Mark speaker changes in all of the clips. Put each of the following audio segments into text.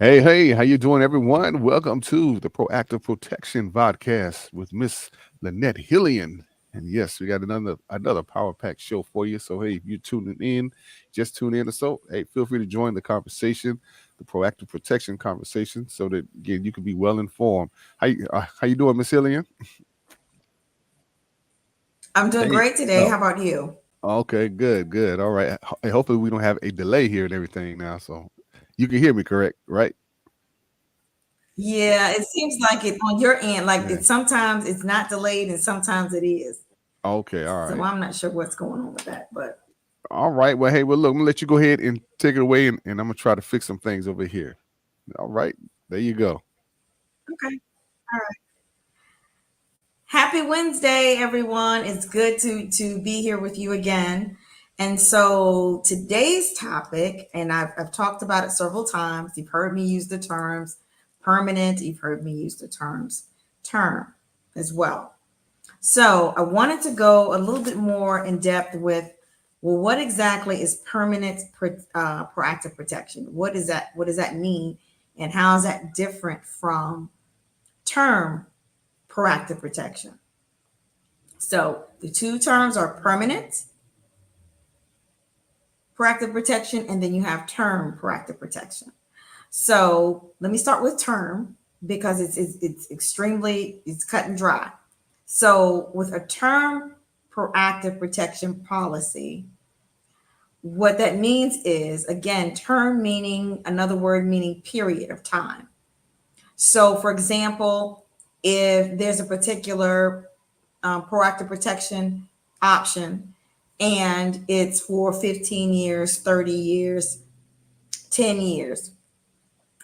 Speaker 1: Hey, how you doing, everyone? Welcome to the Proactive Protection Vodcast with Miss Lenette Hillian. And yes, we got another Power Pack show for you. So hey, if you're tuning in, just tune in or so. Hey, feel free to join the conversation, the proactive protection conversation, so that again you can be well informed. How you doing, Miss Hillian?
Speaker 2: I'm doing
Speaker 1: Hey.
Speaker 2: great today.
Speaker 1: Oh,
Speaker 2: How about you?
Speaker 1: okay, good. All right. Hopefully we don't have a delay here and everything now. So you can hear me correct, right?
Speaker 2: Yeah, it seems like it on your end, like
Speaker 1: Yeah.
Speaker 2: it sometimes it's not delayed and sometimes it is.
Speaker 1: Okay, all
Speaker 2: So
Speaker 1: right.
Speaker 2: I'm not sure what's going on with that, but
Speaker 1: All right. Well, hey, well, look, I'm gonna let you go ahead and take it away, and I'm gonna try to fix some things over here. All right, there you go.
Speaker 2: okay. All right. Happy Wednesday, everyone. It's good to be here with you again. And so today's topic, and I've talked about it several times. You've heard me use the terms permanent. You've heard me use the terms term as well. So I wanted to go a little bit more in depth with, well, what exactly is permanent proactive protection? What is that? What does that mean? And how is that different from term proactive protection? So the two terms are permanent proactive protection, and then you have term proactive protection. So let me start with term because it's extremely it's cut and dry. So with a term proactive protection policy, what that means is again term meaning another word meaning period of time. So for example, if there's a particular proactive protection option and it's for 15 years, 30 years, 10 years,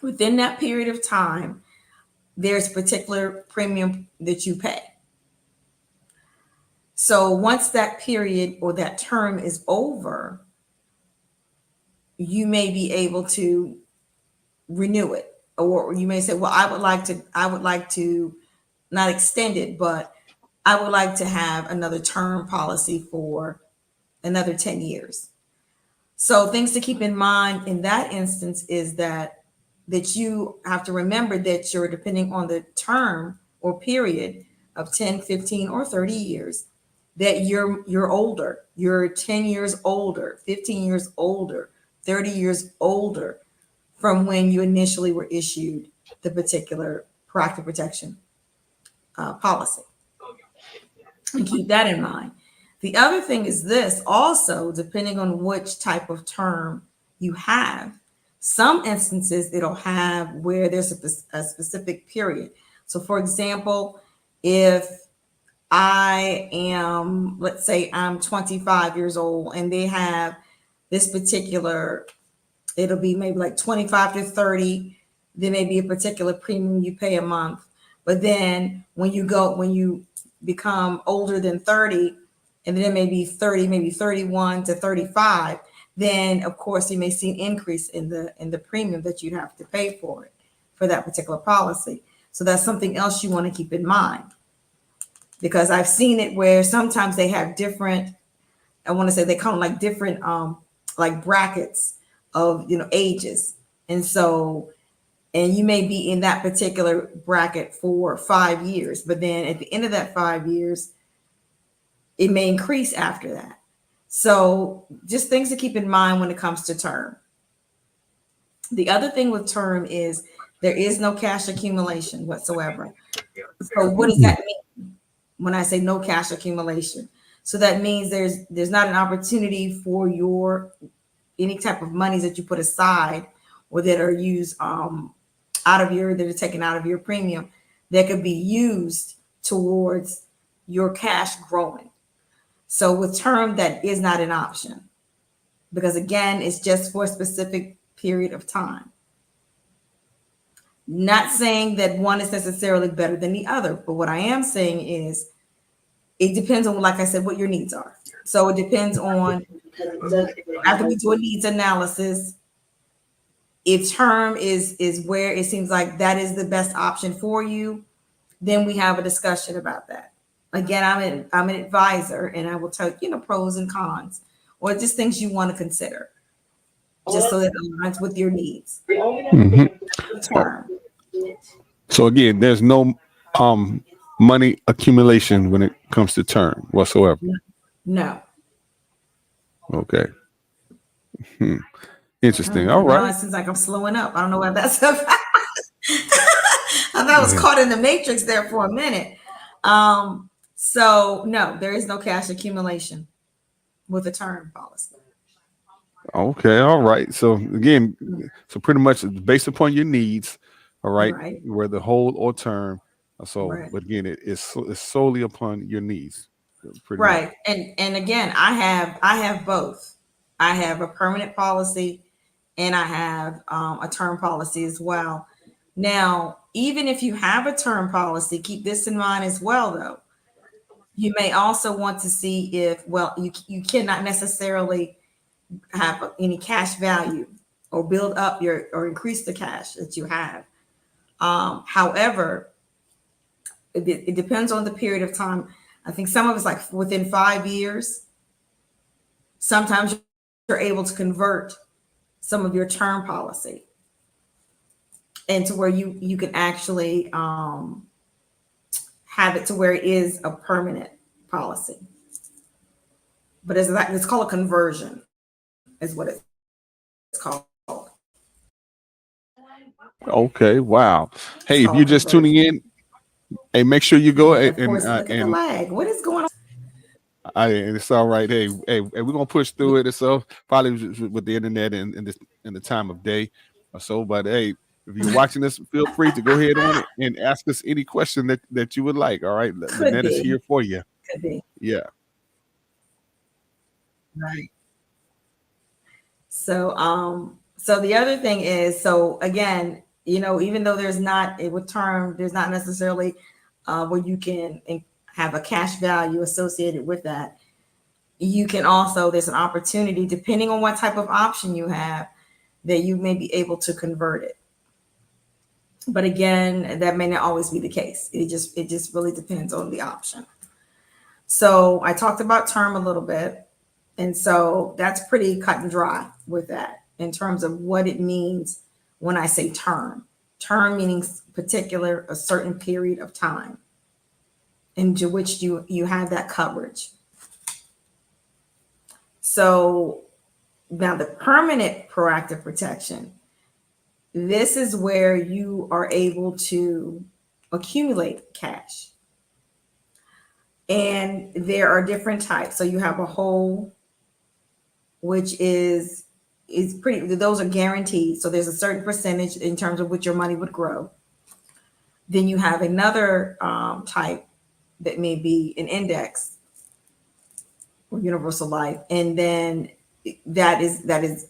Speaker 2: within that period of time there's a particular premium that you pay. So once that period or that term is over, you may be able to renew it. Or you may say, well, I would like to not extend it, but I would like to have another term policy for another 10 years. So things to keep in mind in that instance is that you have to remember that you're depending on the term or period of 10, 15, or 30 years, that you're older. You're 10 years older, 15 years older, 30 years older from when you initially were issued the particular proactive protection policy. And keep that in mind. The other thing is this also, depending on which type of term you have, some instances it'll have where there's a specific period. So, for example, if I am, let's say I'm 25 years old and they have this particular, it'll be maybe like 25 to 30, there may be a particular premium you pay a month. But then when you become older than 30, and then maybe 30, maybe 31 to 35, then of course you may see an increase in the premium that you'd have to pay for it for that particular policy. So that's something else you want to keep in mind because I've seen it where sometimes they have different, I want to say they call them like different like brackets of ages. And so and you may be in that particular bracket for 5 years, but then at the end of that 5 years, it may increase after that. So just things to keep in mind when it comes to term. The other thing with term is there is no cash accumulation whatsoever. So what does that mean when I say no cash accumulation? So that means there's not an opportunity for your any type of monies that you put aside or that are used that are taken out of your premium that could be used towards your cash growing. So with term, that is not an option because again, it's just for a specific period of time. Not saying that one is necessarily better than the other, but what I am saying is it depends on, like I said, what your needs are. So it depends on after we do a needs analysis, if term is where it seems like that is the best option for you, then we have a discussion about that. Again, I'm an advisor, and I will tell pros and cons, or just things you want to consider, just so that it aligns with your needs.
Speaker 1: Mhm. Oh,
Speaker 2: term.
Speaker 1: so again, there's no money accumulation when it comes to term whatsoever.
Speaker 2: No.
Speaker 1: Okay. Hmm. Interesting. All
Speaker 2: Mhm. Now
Speaker 1: right.
Speaker 2: it seems like I'm slowing up. I don't know why that's up. I thought I was
Speaker 1: Yeah.
Speaker 2: caught in the matrix there for a minute. So no, there is no cash accumulation with a term policy.
Speaker 1: Okay. All right. So again, so pretty much it's based upon your needs. All right,
Speaker 2: Right.
Speaker 1: whether whole or term. So,
Speaker 2: Right.
Speaker 1: but again, it's solely upon your needs, pretty much.
Speaker 2: Right. And again, I have both. I have a permanent policy and I have a term policy as well. Now, even if you have a term policy, keep this in mind as well, though. You may also want to see if, well, you cannot necessarily have any cash value or build up your or increase the cash that you have. However, it depends on the period of time. I think some of it's like within 5 years. Sometimes you're able to convert some of your term policy into where you can actually have it to where it is a permanent policy. But it's called a conversion, is what it's called.
Speaker 1: Okay. Wow.
Speaker 2: It's
Speaker 1: Hey, if
Speaker 2: called
Speaker 1: you're
Speaker 2: a
Speaker 1: just tuning
Speaker 2: conversion.
Speaker 1: in, hey, make sure you go
Speaker 2: And of
Speaker 1: and
Speaker 2: course, look at the lag. What is going on?
Speaker 1: and it's all right. Hey, we're gonna push through it. It's so probably with the internet and this and the time of day or so. But hey, if you're watching this, feel free to go ahead on it and ask us any question that you would like. All right,
Speaker 2: Could
Speaker 1: Lenette is
Speaker 2: be,
Speaker 1: here for you.
Speaker 2: could be.
Speaker 1: Yeah.
Speaker 2: Right. So the other thing is, so again, even though there's not a with term, there's not necessarily where you can have a cash value associated with that. You can also, there's an opportunity, depending on what type of option you have, that you may be able to convert it. But again, that may not always be the case. It just really depends on the option. So I talked about term a little bit. And so that's pretty cut and dry with that in terms of what it means when I say term. Term meaning particular, a certain period of time into which you have that coverage. So now the permanent proactive protection, this is where you are able to accumulate cash. And there are different types. So you have a whole, which is pretty, those are guaranteed. So there's a certain percentage in terms of which your money would grow. Then you have another type that may be an index or universal life. And then that is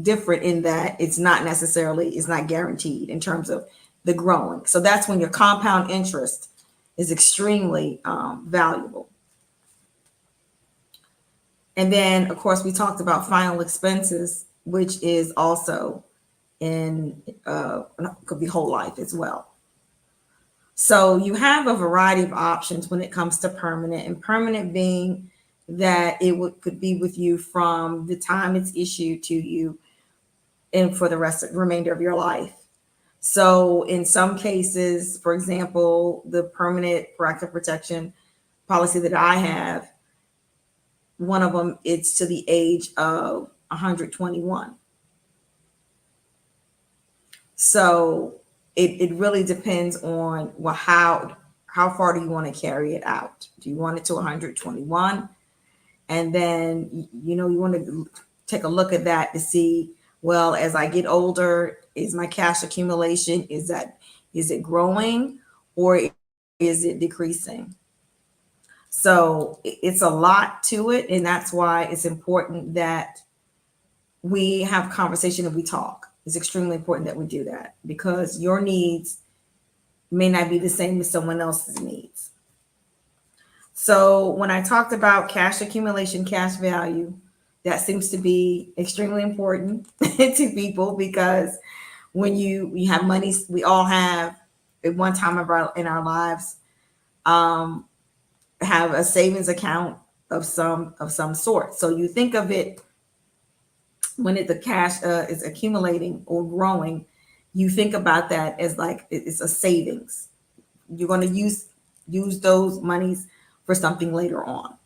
Speaker 2: different in that it's not guaranteed in terms of the growing. So that's when your compound interest is extremely valuable. And then, of course, we talked about final expenses, which is also in could be whole life as well. So you have a variety of options when it comes to permanent, and permanent being that could be with you from the time it's issued to you and for the remainder of your life. So in some cases, for example, the permanent proactive protection policy that I have, one of them, it's to the age of 121. So it really depends on, well, how far do you want to carry it out? Do you want it to 121? And then, you want to take a look at that to see, well, as I get older, is my cash accumulation, is it growing or is it decreasing? So it's a lot to it. And that's why it's important that we have conversation and we talk. It's extremely important that we do that because your needs may not be the same as someone else's needs. So when I talked about cash accumulation, cash value, that seems to be extremely important to people because when you have money, we all have at one time in our lives have a savings account of some sort. So you think of it when the cash is accumulating or growing, you think about that as like it's a savings. You're going to use those monies for something later on.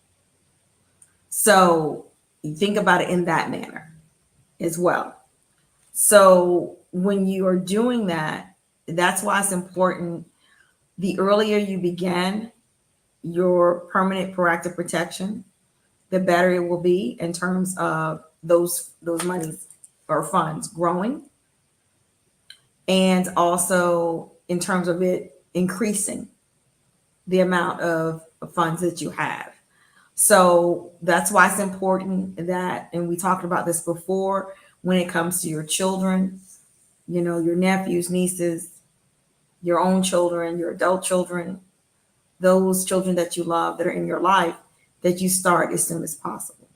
Speaker 2: So you think about it in that manner as well. So when you are doing that, that's why it's important. The earlier you begin your permanent proactive protection, the better it will be in terms of those monies or funds growing, and also in terms of it increasing the amount of funds that you have. So that's why it's important that, and we talked about this before, when it comes to your children, your nephews, nieces, your own children, your adult children, those children that you love that are in your life, that you start as soon as possible.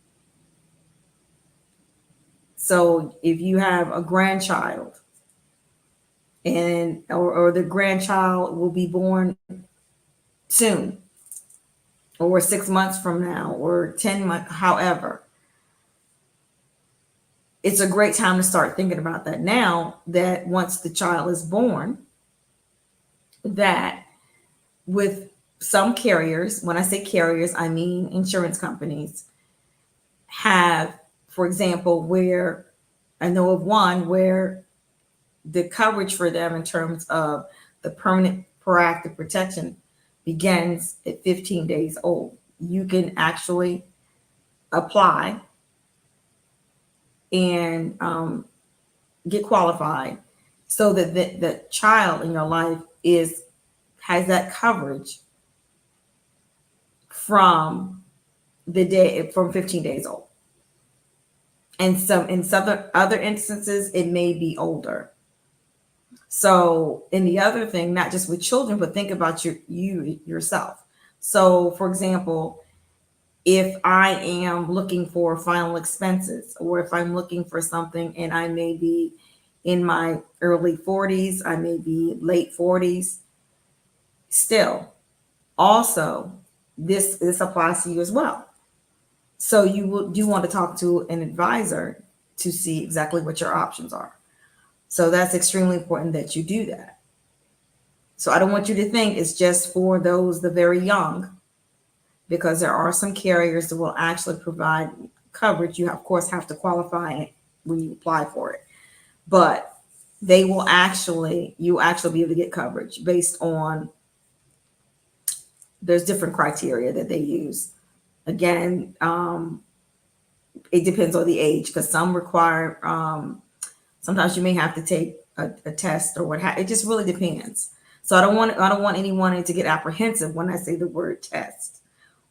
Speaker 2: So if you have a grandchild and or the grandchild will be born soon, or 6 months from now, or 10 months, however, it's a great time to start thinking about that now, that once the child is born, that with some carriers, when I say carriers, I mean insurance companies, have, for example, where I know of one where the coverage for them in terms of the permanent proactive protection begins at 15 days old. You can actually apply and get qualified so that the child in your life has that coverage from from 15 days old. And in some other instances, it may be older. So, and the other thing, not just with children, but think about you yourself. So, for example, if I am looking for final expenses, or if I'm looking for something and I may be in my early 40s, I may be late 40s, still, also, this applies to you as well. So do want to talk to an advisor to see exactly what your options are. So that's extremely important that you do that. So I don't want you to think it's just for the very young, because there are some carriers that will actually provide coverage. You of course have to qualify when you apply for it, but you actually be able to get coverage based on, there's different criteria that they use. Again, it depends on the age, because some require, sometimes you may have to take a test or it just really depends. So I don't want anyone to get apprehensive when I say the word test.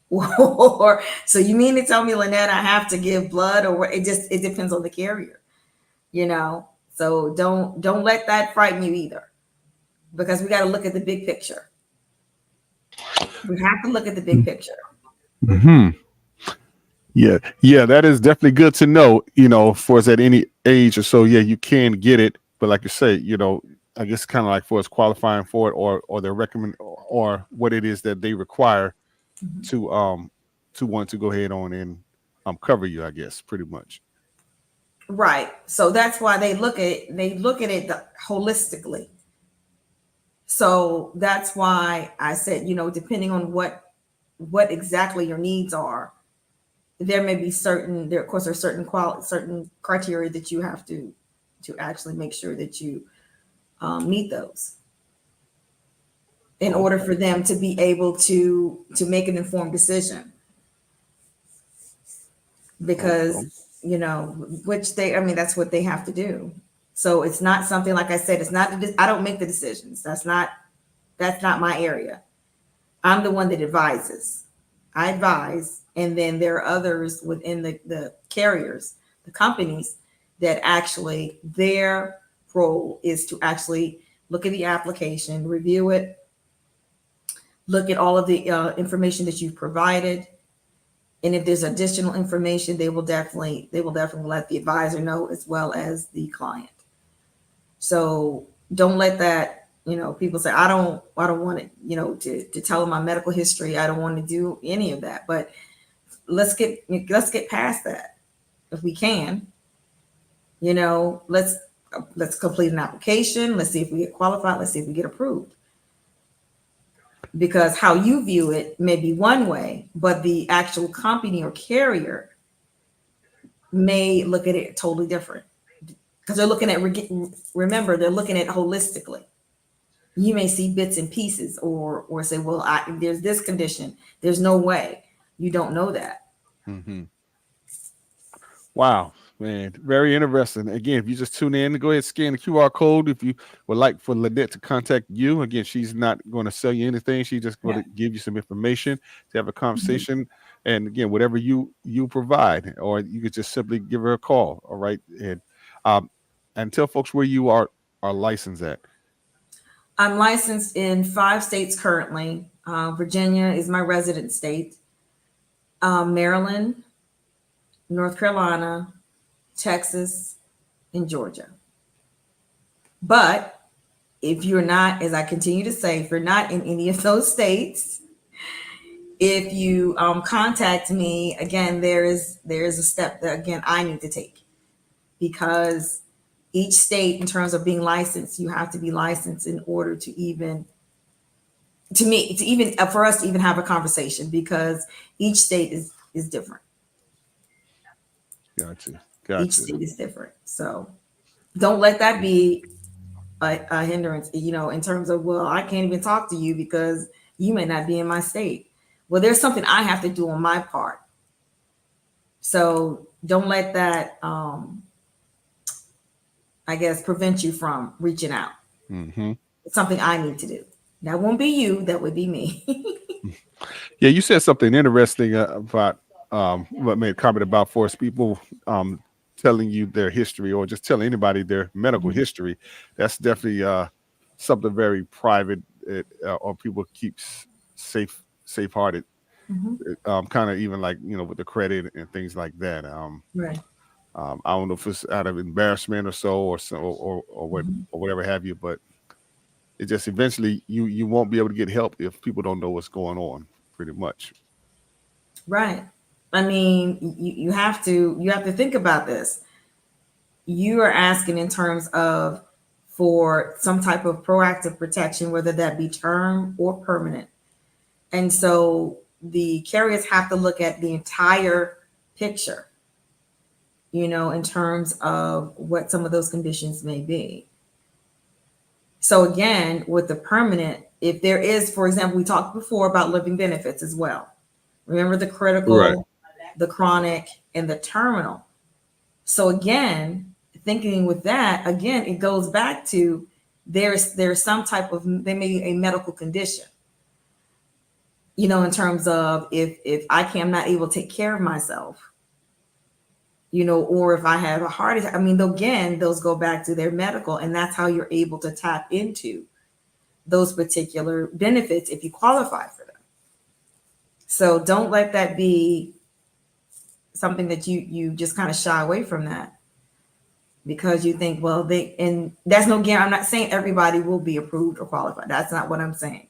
Speaker 2: Or, so you mean to tell me, Lenette, I have to give blood? Or it depends on the carrier, So don't let that frighten you either, because we got to look at the big picture. We have to look at the big picture.
Speaker 1: Hmm. Yeah, that is definitely good to know. For us at any age or so, yeah, you can get it, but like you say, I guess kind of like for us qualifying for it, or their recommend, or what it is that they require to want to go ahead on and cover you, I guess, pretty much.
Speaker 2: Right. So that's why they look at it holistically. So that's why I said, depending on what exactly your needs are, there may be of course, there's certain criteria that you have to actually make sure that you meet those in order for them to be able to make an informed decision. Because, that's what they have to do. So it's not something, like I said, I don't make the decisions. That's not my area. I'm the one that advises. I advise, and then there are others within the carriers, the companies, that actually their role is to actually look at the application, review it, look at all of the information that you've provided, and if there's additional information, they will definitely let the advisor know, as well as the client. So don't let that, people say, I don't want it, to tell them my medical history. I don't want to do any of that. But let's get past that if we can. Let's Let's complete an application. Let's see if we get qualified. Let's see if we get approved. Because how you view it may be one way, but the actual company or carrier may look at it totally different. Because they're looking at, remember, they're looking at it holistically. You may see bits and pieces, or say, well, there's this condition. There's no way. You don't know that.
Speaker 1: Mm-hmm. Wow, man, very interesting. Again, if you just tune in, go ahead and scan the QR code. If you would like for Lenette to contact you, again, she's not going to sell you anything. She's just going to give you some information to have a conversation. Mm-hmm. And again, whatever you provide, or you could just simply give her a call. All right, and tell folks where you are licensed at.
Speaker 2: I'm licensed in 5 states currently. Virginia is my resident state. Maryland, North Carolina, Texas, and Georgia. But if you're not, as I continue to say, if you're not in any of those states, if you contact me, again, there is a step that, again, I need to take. Because each state, in terms of being licensed, you have to be licensed in order to even, for us to even have a conversation, because each state is different.
Speaker 1: Gotcha.
Speaker 2: Each state is different. So don't let that be a hindrance, in terms of, well, I can't even talk to you because you may not be in my state. Well, there's something I have to do on my part. So don't let that, I guess, prevent you from reaching out.
Speaker 1: Mm-hmm.
Speaker 2: It's something I need to do. That won't be you. That would be me.
Speaker 1: Yeah, you said something interesting about what made a comment about for us people telling you their history, or just telling anybody their medical
Speaker 2: Mm-hmm.
Speaker 1: history. That's definitely something very private, or people keep safe-hearted.
Speaker 2: Mm-hmm.
Speaker 1: Kind of even like, with the credit and things like that.
Speaker 2: Right.
Speaker 1: I don't know if it's out of embarrassment or whatever have you, but it just eventually you won't be able to get help if people don't know what's going on, pretty much.
Speaker 2: Right. I mean, you have to think about this. You are asking in terms of for some type of proactive protection, whether that be term or permanent. And so the carriers have to look at the entire picture, in terms of what some of those conditions may be. So again, with the permanent, if there is, for example, we talked before about living benefits as well. Remember the critical, right, the chronic, and the terminal. So again, thinking with that, again, it goes back to there's some type of, there may be a medical condition, in terms of if I'm not able to take care of myself, or if I have a heart attack. I mean, again, those go back to their medical, and that's how you're able to tap into those particular benefits if you qualify for them. So don't let that be something that you just kind of shy away from that, because you think, well, and that's no guarantee. I'm not saying everybody will be approved or qualified. That's not what I'm saying.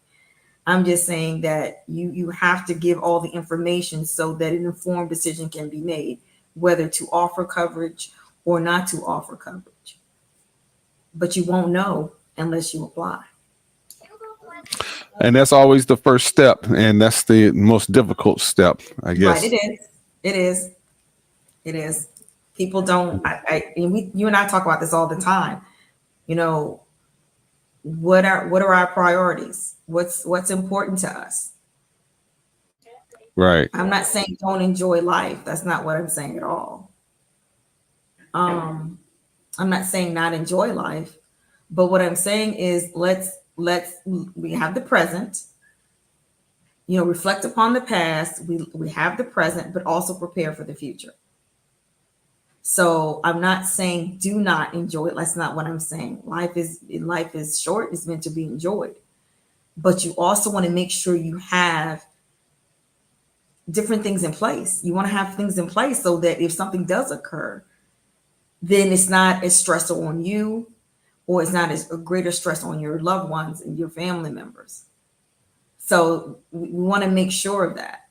Speaker 2: I'm just saying that you have to give all the information so that an informed decision can be made, whether to offer coverage or not to offer coverage. But you won't know unless you apply.
Speaker 1: And that's always the first step, and that's the most difficult step, I guess.
Speaker 2: Right, it is. People don't. You and I talk about this all the time. What are our priorities? What's important to us?
Speaker 1: Right.
Speaker 2: I'm not saying don't enjoy life. That's not what I'm saying at all. I'm not saying not enjoy life, but what I'm saying is we have the present, reflect upon the past, we have the present, but also prepare for the future. So I'm not saying do not enjoy it. That's not what I'm saying. Life is short. It's meant to be enjoyed. But you also want to make sure you have different things in place. You want to have things in place so that if something does occur, then it's not as stressful on you, or it's not as a greater stress on your loved ones and your family members. So we want to make sure of that.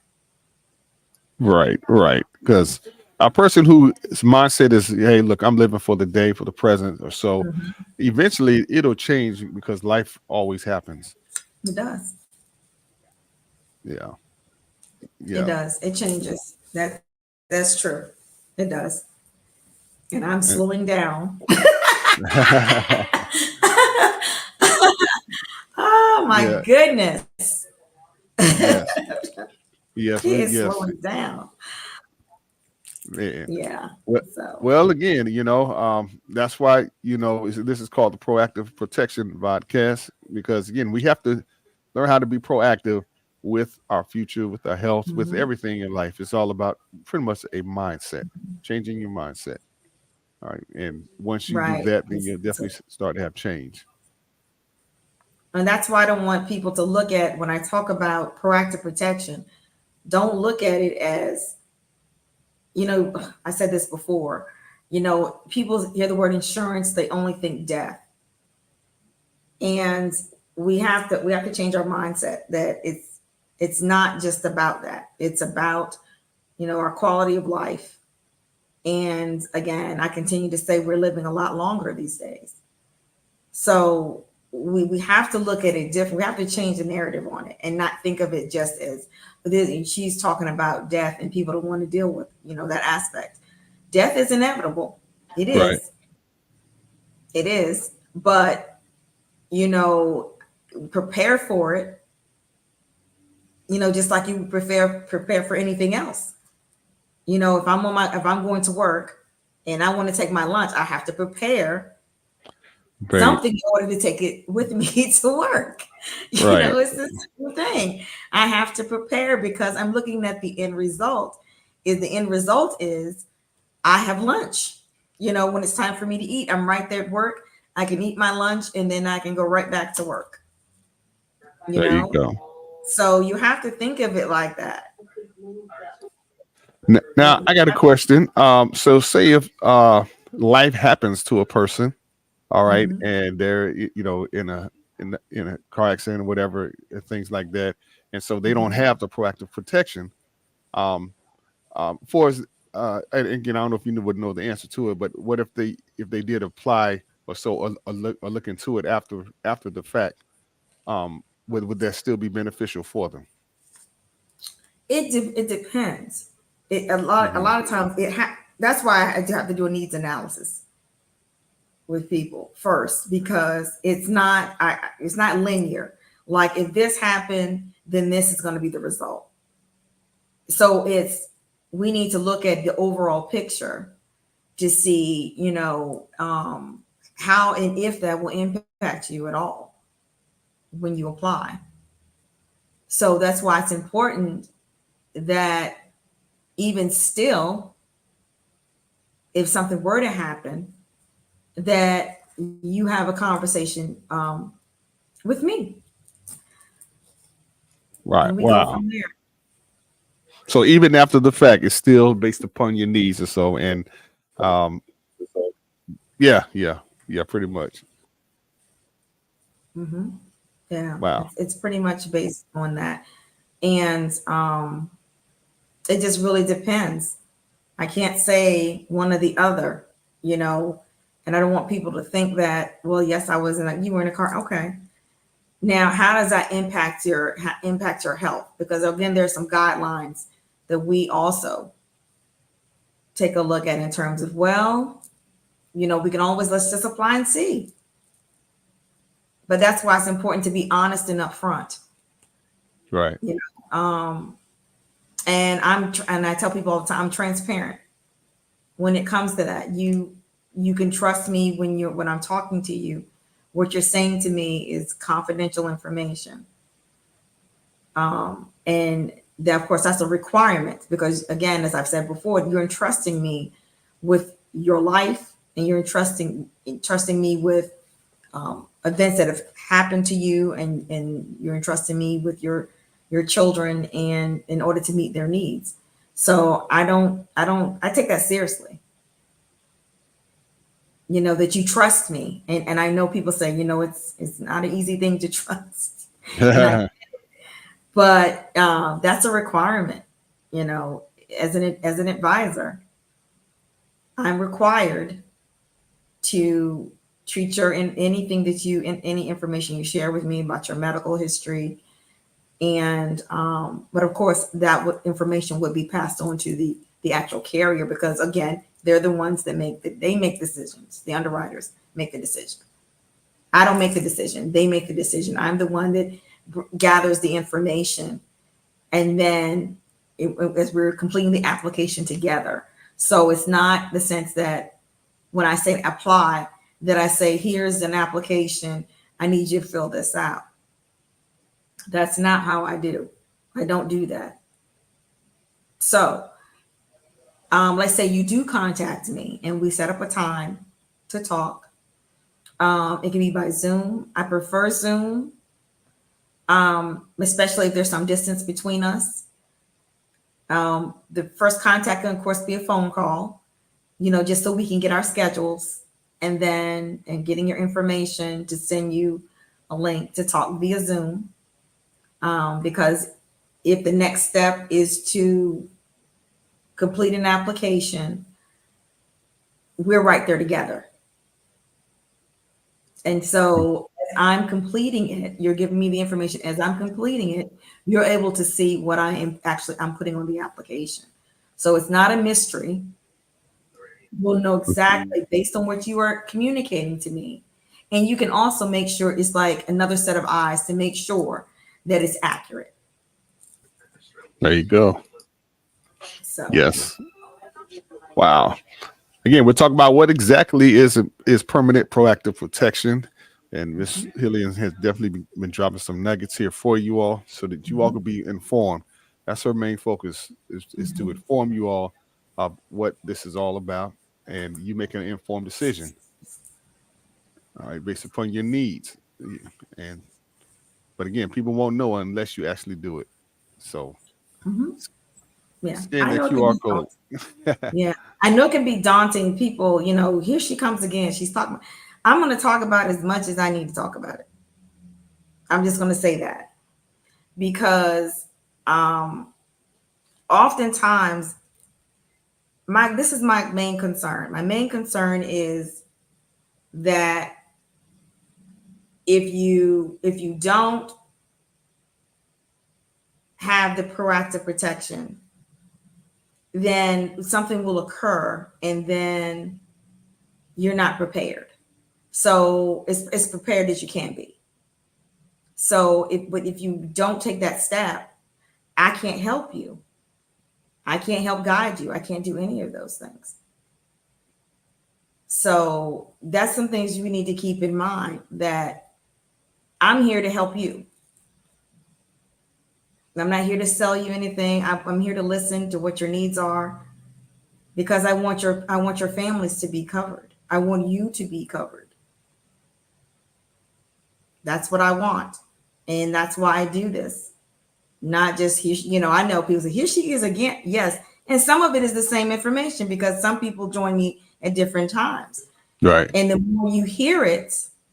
Speaker 1: Right. Because A person whose mindset is, hey, look, I'm living for the day, for the present, or so.
Speaker 2: Mhm.
Speaker 1: Eventually, it'll change because life always happens.
Speaker 2: It does.
Speaker 1: Yeah,
Speaker 2: It
Speaker 1: yeah.
Speaker 2: does. It changes. That's true. It does. And I'm
Speaker 1: And-
Speaker 2: slowing down. Oh my
Speaker 1: yeah,
Speaker 2: goodness.
Speaker 1: yes, yes,
Speaker 2: He is
Speaker 1: yes.
Speaker 2: slowing down.
Speaker 1: Man.
Speaker 2: Yeah.
Speaker 1: Well,
Speaker 2: So,
Speaker 1: well, again, that's why this is called the Proactive Protection Vodcast, because again, we have to learn how to be proactive with our future, with our health, with
Speaker 2: mhm.
Speaker 1: everything in life. It's all about pretty much a mindset, changing your mindset. All right, and once you do
Speaker 2: Right.
Speaker 1: that, then you'll definitely start to have change.
Speaker 2: And that's why I don't want people to look at when I talk about proactive protection, don't look at it as, I said this before, people hear the word insurance, they only think death. And we have to change our mindset that it's not just about that. It's about, our quality of life. And again, I continue to say we're living a lot longer these days. So we have to look at it different. We have to change the narrative on it and not think of it just as this. She's talking about death and people don't want to deal with, that aspect. Death is inevitable. It
Speaker 1: Right,
Speaker 2: is. It is. But, you know, prepare for it, just like you prepare for anything else. If I'm going to work and I want to take my lunch, I have to prepare
Speaker 1: right,
Speaker 2: something in order to take it with me to work.
Speaker 1: right,
Speaker 2: It's the same thing. I have to prepare because I'm looking at the end result. The end result is I have lunch. When it's time for me to eat, I'm right there at work. I can eat my lunch and then I can go right back to work. You
Speaker 1: there you
Speaker 2: know,
Speaker 1: go.
Speaker 2: so you have to think of it like that.
Speaker 1: Now, I got a question. So say if life happens to a person, all right,
Speaker 2: Mhm.
Speaker 1: and they're in a car accident or whatever, things like that, and so they don't
Speaker 2: Mhm.
Speaker 1: have the proactive protection. Um, for us, and again, I don't know if you would know the answer to it, but what if they did apply or so or look into it after the fact? Would that still be beneficial for them?
Speaker 2: It depends. A lot of times that's why I do have to do a needs analysis with people first because it's not linear. Like if this happened, then this is going to be the result. So we need to look at the overall picture to see, how and if that will impact you at all when you apply. So that's why it's important that even still, if something were to happen, that you have a conversation with me
Speaker 1: Right.
Speaker 2: and we go
Speaker 1: Wow.
Speaker 2: from there.
Speaker 1: So even after the fact, it's still based upon your needs or so, and um, yeah, yeah, yeah, pretty much.
Speaker 2: Hmm. Yeah,
Speaker 1: Wow.
Speaker 2: it's pretty much based on that. And it just really depends. I can't say one or the other, you know, and I don't want people to think that, well, yes, you were in a car. Okay. Now, how does that impact your health? Because again, there's some guidelines that we also take a look at in terms of, well, we can always let's just apply and see. But that's why it's important to be honest and upfront.
Speaker 1: Right.
Speaker 2: You and I tell people all the time, I'm transparent when it comes to that. You can trust me when I'm talking to you. What you're saying to me is confidential information. And that, of course, that's a requirement because, again, as I've said before, you're entrusting me with your life, and you're entrusting me with events that have happened to you, and you're entrusting me with your children, and in order to meet their needs. So I take that seriously. That you trust me, and I know people say, it's not an easy thing to trust, and but that's a requirement, you know, as an advisor. I'm required to treat your in anything that you in any information you share with me about your medical history, and but of course information would be passed on to the actual carrier, because again, they're the ones that make decisions. The underwriters make the decision. I don't make the decision. They make the decision. I'm the one that gathers the information, and then as we're completing the application together. So it's not the sense that when I say apply, that I say, here's an application, I need you to fill this out. That's not how I do. I don't do that. So let's say you do contact me and we set up a time to talk. It can be by Zoom. I prefer Zoom, especially if there's some distance between us. The first contact can, of course, be a phone call, just so we can get our schedules, and getting your information to send you a link to talk via Zoom. Because if the next step is to complete an application, we're right there together. And so as I'm completing it, you're giving me the information. As I'm completing it, you're able to see what I'm putting on the application. So it's not a mystery. We'll know exactly based on what you are communicating to me. And you can also make sure it's like another set of eyes to make sure that it's accurate.
Speaker 1: There you go.
Speaker 2: So
Speaker 1: yes. Wow. Again, we're talking about what exactly is permanent proactive protection. And Ms. Hillian has definitely been dropping some nuggets here for you all so that you all can be informed. That's her main focus, is to inform you all of what this is all about, and you make an informed decision. All right, based upon your needs. But again, people won't know unless you actually do it. So
Speaker 2: yeah,
Speaker 1: scan the QR code.
Speaker 2: Yeah, I know it can be daunting. People, here she comes again. She's talking. I'm going to talk about as much as I need to talk about it. I'm just going to say that, because oftentimes this is my main concern. My main concern is that if you don't have the proactive protection, then something will occur and then you're not prepared. So it's prepared as you can be. So if you don't take that step, I can't help you. I can't help guide you. I can't do any of those things. So that's some things you need to keep in mind, that I'm here to help you. I'm not here to sell you anything. I'm here to listen to what your needs are, because I want your families to be covered. I want you to be covered. That's what I want. And that's why I do this. Not just here, I know people say, here she is again. Yes. And some of it is the same information, because some people join me at different times.
Speaker 1: Right.
Speaker 2: And the more you hear it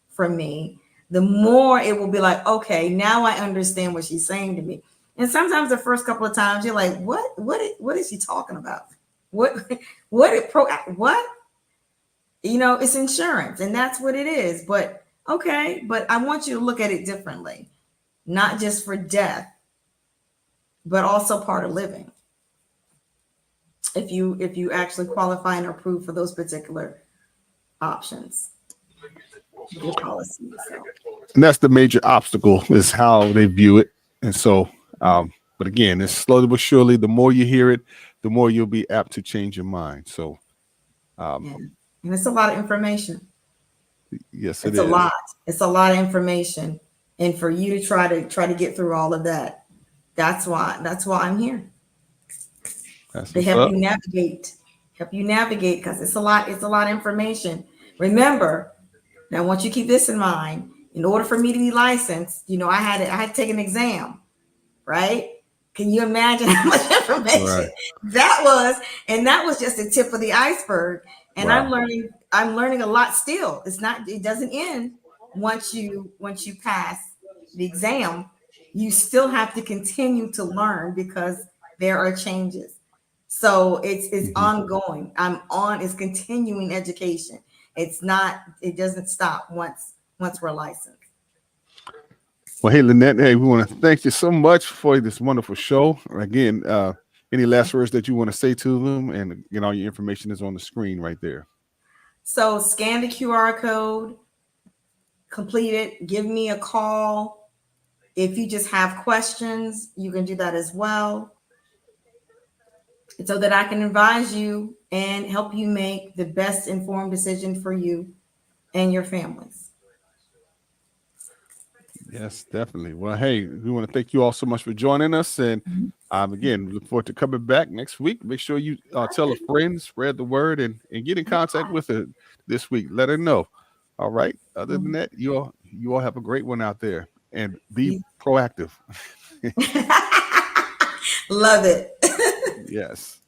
Speaker 2: from me, the more it will be like, okay, now I understand what she's saying to me. And sometimes the first couple of times you're like, what is she talking about? What? It's insurance, and that's what it is. But okay, but I want you to look at it differently, not just for death, but also part of living. If you actually qualify and are approved for those particular options, your policy. So.
Speaker 1: And that's the major obstacle, is how they view it. And so, but again, it's slowly but surely, the more you hear it, the more you'll be apt to change your mind. So,
Speaker 2: and it's a lot of information.
Speaker 1: Yes,
Speaker 2: it's a lot. It's a lot of information, and for you to try to get through all of that, that's why I'm here. To help you navigate, because it's a lot of information. Remember, now, once you keep this in mind, in order for me to be licensed, I had to take an exam, right? Can you imagine how much information that was? And that was just the tip of the iceberg. And wow. I'm learning a lot still. It doesn't end once you pass the exam. You still have to continue to learn, because there are changes. So it's
Speaker 1: Mhm.
Speaker 2: ongoing. It's continuing education. It doesn't stop once we're licensed.
Speaker 1: Well, hey, Lenette, hey, we want to thank you so much for this wonderful show. Again, any last words that you want to say to them? And again, all your information is on the screen right there.
Speaker 2: So scan the QR code, complete it, give me a call. If you just have questions, you can do that as well, so that I can advise you and help you make the best informed decision for you and your families.
Speaker 1: Yes, definitely. Well, hey, we want to thank you all so much for joining us. And again, look forward to coming back next week. Make sure you tell a friend, spread the word, and get in contact with her this week. Let her know. All right. Other than that, you all have a great one out there and be proactive.
Speaker 2: Love it.
Speaker 1: Yes.